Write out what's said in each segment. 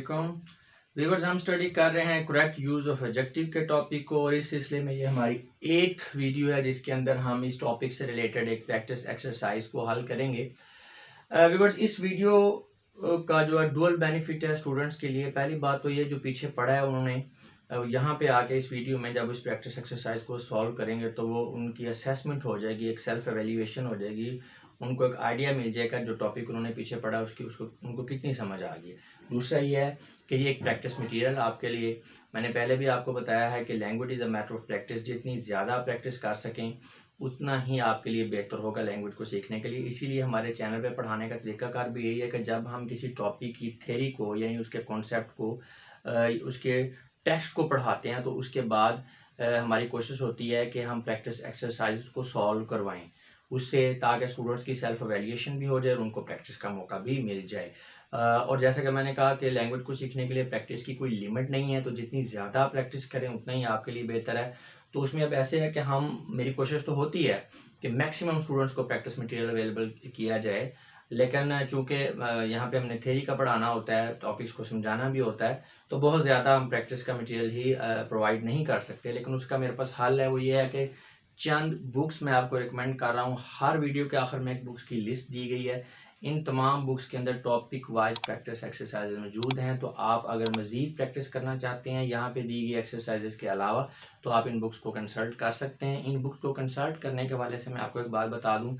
वालेकुम व्यूअर्स। हम स्टडी कर रहे हैं करेक्ट यूज़ ऑफ एडजेक्टिव के टॉपिक को, और इस सिलसिले में ये हमारी 8th वीडियो है जिसके अंदर हम इस टॉपिक से रिलेटेड एक प्रैक्टिस एक्सरसाइज को हल करेंगे। व्यूअर्स, इस वीडियो का जो है डुअल बेनिफिट है स्टूडेंट्स के लिए। पहली बात तो ये जो पीछे पढ़ा है उन्होंने यहाँ पे आके इस वीडियो में जब इस प्रैक्टिस एक्सरसाइज को सॉल्व करेंगे तो वो उनकी असेसमेंट हो जाएगी, एक सेल्फ एवेल्यूएशन हो जाएगी, उनको एक आइडिया मिल जाएगा जो टॉपिक उन्होंने पीछे पढ़ा उसकी उसको उनको कितनी समझ आ गई है। दूसरा ये है कि ये एक प्रैक्टिस मटेरियल आपके लिए। मैंने पहले भी आपको बताया है कि language is a matter of practice. जितनी ज़्यादा आप प्रैक्टिस कर सकें उतना ही आपके लिए बेहतर होगा लैंग्वेज को सीखने के लिए। इसीलिए हमारे चैनल पे पढ़ाने का तरीकाकार भी यही है कि जब हम किसी टॉपिक की थ्योरी को यानी उसके कॉन्सेप्ट को उसके टेक्स्ट को पढ़ाते हैं तो उसके बाद हमारी कोशिश होती है कि हम प्रैक्टिस एक्सरसाइज को सॉल्व करवाएं उससे, ताकि स्टूडेंट्स की सेल्फ एवेल्यूएशन भी हो जाए और उनको प्रैक्टिस का मौका भी मिल जाए। और जैसा कि मैंने कहा कि लैंग्वेज को सीखने के लिए प्रैक्टिस की कोई लिमिट नहीं है, तो जितनी ज़्यादा प्रैक्टिस करें उतना ही आपके लिए बेहतर है। तो उसमें अब ऐसे है कि मेरी कोशिश तो होती है कि मैक्सिमम स्टूडेंट्स को प्रैक्टिस मटेरियल अवेलेबल किया जाए, लेकिन चूँकि यहाँ पे हमने थ्योरी का पढ़ाना होता है, टॉपिक्स को समझाना भी होता है, तो बहुत ज़्यादा हम प्रैक्टिस का मटेरियल ही प्रोवाइड नहीं कर सकते। लेकिन उसका मेरे पास हल है, वो ये है कि चंद बुक्स मैं आपको रिकमेंड कर रहा हूँ। हर वीडियो के आखिर में एक बुक्स की लिस्ट दी गई है। इन तमाम बुक्स के अंदर टॉपिक वाइज प्रैक्टिस एक्सरसाइजेज मौजूद हैं। तो आप अगर मज़ीद प्रैक्टिस करना चाहते हैं यहाँ पे दी गई एक्सरसाइजेज के अलावा, तो आप इन बुक्स को कंसल्ट कर सकते हैं। इन बुक्स को कंसल्ट करने के हवाले से मैं आपको एक बात बता दूँ,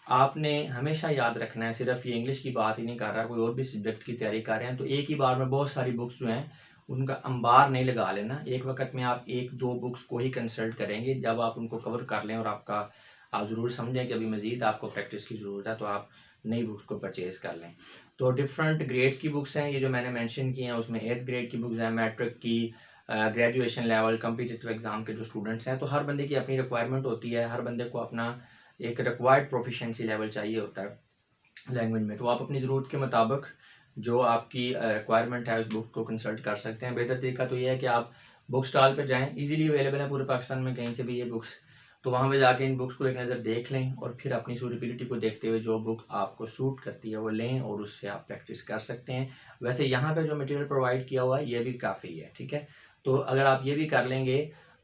आपने हमेशा याद रखना है, सिर्फ ये इंग्लिश की बात ही नहीं कर रहा, कोई और भी सब्जेक्ट की तैयारी कर रहे हैं तो एक ही बार में बहुत सारी बुक्स जो हैं उनका अंबार नहीं लगा लेना। एक वक्त में आप एक दो बुक्स को ही कंसल्ट करेंगे। जब आप उनको कवर कर लें और आप ज़रूर समझें कि अभी मज़ीद आपको प्रैक्टिस की ज़रूरत है, तो आप नई बुक्स को परचेज़ कर लें। तो डिफरेंट ग्रेड्स की बुक्स हैं, ये जो मैंने मेंशन की हैं उसमें 8th ग्रेड की बुक्स हैं, मैट्रिक की, ग्रेजुएशन लेवल, कम्पिटिटिव एग्ज़ाम के जो स्टूडेंट्स हैं। तो हर बंदे की अपनी रिक्वायरमेंट होती है, हर बंदे को अपना एक रिक्वायर्ड प्रोफिशिएंसी लेवल चाहिए होता है लैंग्वेज में। तो आप अपनी ज़रूरत के मुताबिक जो आपकी रिक्वायरमेंट है उस बुक को कंसल्ट कर सकते हैं। बेहतर तरीका तो ये है कि आप बुक स्टॉल पर जाएं, इजीली अवेलेबल है पूरे पाकिस्तान में कहीं से भी ये बुक्स। तो वहाँ पे जाके इन बुक्स को एक नज़र देख लें और फिर अपनी सूटेबिलिटी को देखते हुए जो बुक आपको सूट करती है वो लें और उससे आप प्रैक्टिस कर सकते हैं। वैसे यहाँ पे जो मटेरियल प्रोवाइड किया हुआ है ये भी काफ़ी है, ठीक है। तो अगर आप ये भी कर लेंगे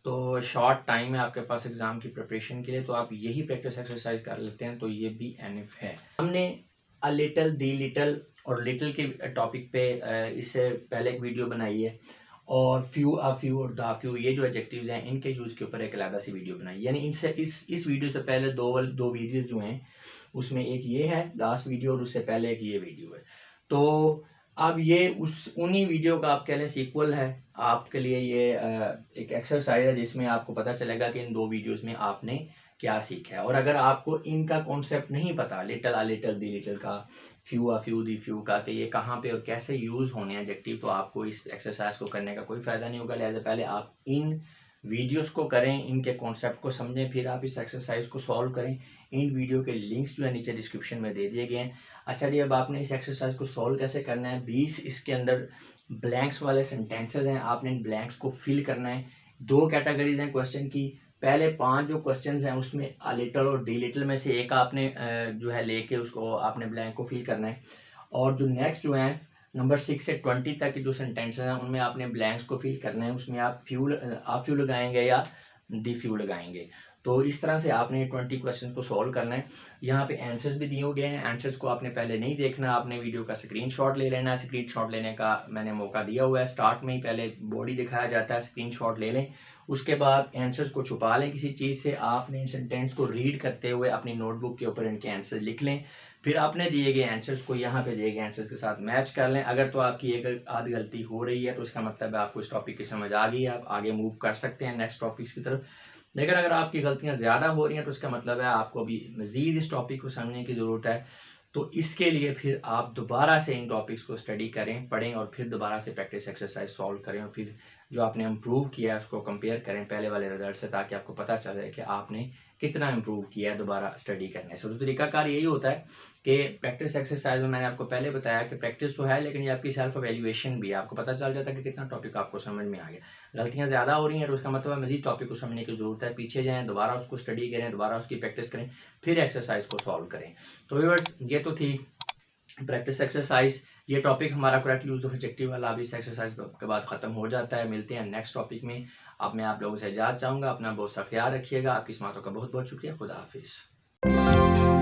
तो शॉर्ट टाइम है आपके पास एग्ज़ाम की प्रिपरेशन के लिए, तो आप यही प्रैक्टिस एक्सरसाइज कर लेते हैं तो ये भी एनफ है। हमने अ लिटल, दी लिटल और लिटिल के टॉपिक पे इससे पहले एक वीडियो बनाई है, और फ्यू, अ फ्यू और द फ्यू, ये जो एडजेक्टिव्स हैं इनके यूज़ के ऊपर एक अलग सी वीडियो बनाई। यानी इनसे इस वीडियो से पहले दो वीडियोस जो हैं उसमें एक ये है लास्ट वीडियो और उससे पहले एक ये वीडियो है। तो अब ये उन्हीं वीडियो का आप कह लें सीक्वल है। आपके लिए ये एक एक्सरसाइज है जिसमें आपको पता चलेगा कि इन दो वीडियोस में आपने क्या सीखा है। और अगर आपको इनका कॉन्सेप्ट नहीं पता, little, a little, the little का, few, a few, the few का, कि ये कहाँ पे और कैसे यूज़ होने हैं एडजेक्टिव, तो आपको इस एक्सरसाइज को करने का कोई फ़ायदा नहीं होगा। लिहाजा पहले आप इन वीडियोस को करें, इनके कॉन्सेप्ट को समझें, फिर आप इस एक्सरसाइज को सॉल्व करें। इन वीडियो के लिंक्स जो है नीचे डिस्क्रिप्शन में दे दिए गए हैं। अच्छा जी, अब आपने इस एक्सरसाइज को सॉल्व कैसे करना है, 20 इसके अंदर ब्लैंक्स वाले सेंटेंसेस हैं, आपने इन ब्लैंक्स को फिल करना है। दो कैटेगरीज हैं क्वेश्चन की। पहले 5 जो क्वेश्चंस हैं उसमें अ लिटिल और डी लिटिल में से एक आपने जो है लेके उसको आपने ब्लैंक को फिल करना है। और जो नेक्स्ट जो है नंबर 6 से 20 तक की जो सेंटेंसेस हैं उनमें आपने ब्लैंक्स को फिल करना है। उसमें आप फ्यू लगाएंगे या दी फ्यू लगाएंगे। तो इस तरह से आपने 20 क्वेश्चन को सॉल्व करना है। यहाँ पे आंसर्स भी दिए गए हैं। आंसर्स को आपने पहले नहीं देखना, आपने वीडियो का स्क्रीनशॉट ले लेना है। स्क्रीनशॉट लेने का मैंने मौका दिया हुआ है, स्टार्ट में ही पहले बॉडी दिखाया जाता है, स्क्रीनशॉट ले लें। उसके बाद आंसर्स को छुपा लें किसी चीज़ से। आपने इन सेंटेंस को रीड करते हुए अपनी नोटबुक के ऊपर इनके आंसर लिख लें। फिर आपने दिए गए आंसर्स को यहाँ पे दिए गए आंसर्स के साथ मैच कर लें। अगर तो आपकी एक आधी गलती हो रही है तो इसका मतलब है आपको इस टॉपिक की समझ आ गई है, आप आगे मूव कर सकते हैं नेक्स्ट टॉपिक्स की तरफ। लेकिन अगर आपकी गलतियाँ ज़्यादा हो रही हैं तो इसका मतलब है आपको अभी मज़ीद इस टॉपिक को समझने की ज़रूरत है। तो इसके लिए फिर आप दोबारा से इन टॉपिक्स को स्टडी करें, पढ़ें और फिर दोबारा से प्रैक्टिस एक्सरसाइज सॉल्व करें और फिर जो आपने इम्प्रूव किया है उसको कंपेयर करें पहले वाले रिजल्ट से, ताकि आपको पता चले कि आपने कितना इम्प्रूव किया है दोबारा स्टडी करने से। तो तरीकाकार यही होता है कि प्रैक्टिस एक्सरसाइज में मैंने आपको पहले बताया कि प्रैक्टिस तो है लेकिन ये आपकी सेल्फ एवेल्यूएशन भी है। आपको पता चल जाता है कि कितना टॉपिक आपको समझ में आ गया। गलतियाँ ज़्यादा हो रही हैं तो उसका मतलब है मज़ीद टॉपिक को समझने की ज़रूरत है। पीछे जाएँ, दोबारा उसको स्टडी करें, दोबारा उसकी प्रैक्टिस करें, फिर एक्सरसाइज को सॉल्व करें। तो व्यूअर्स, ये तो थी प्रैक्टिस एक्सरसाइज, ये टॉपिक हमारा करेक्ट यूज़ ऑफ एडजेक्टिव वाला अभी इस एक्सरसाइज के बाद ख़त्म हो जाता है। मिलते हैं नेक्स्ट टॉपिक में। अब मैं आप लोगों से इजाज़त चाहूँगा। अपना बहुत सा ख्याल रखिएगा। आपकी समातों का बहुत बहुत शुक्रिया। खुदा हाफिज़।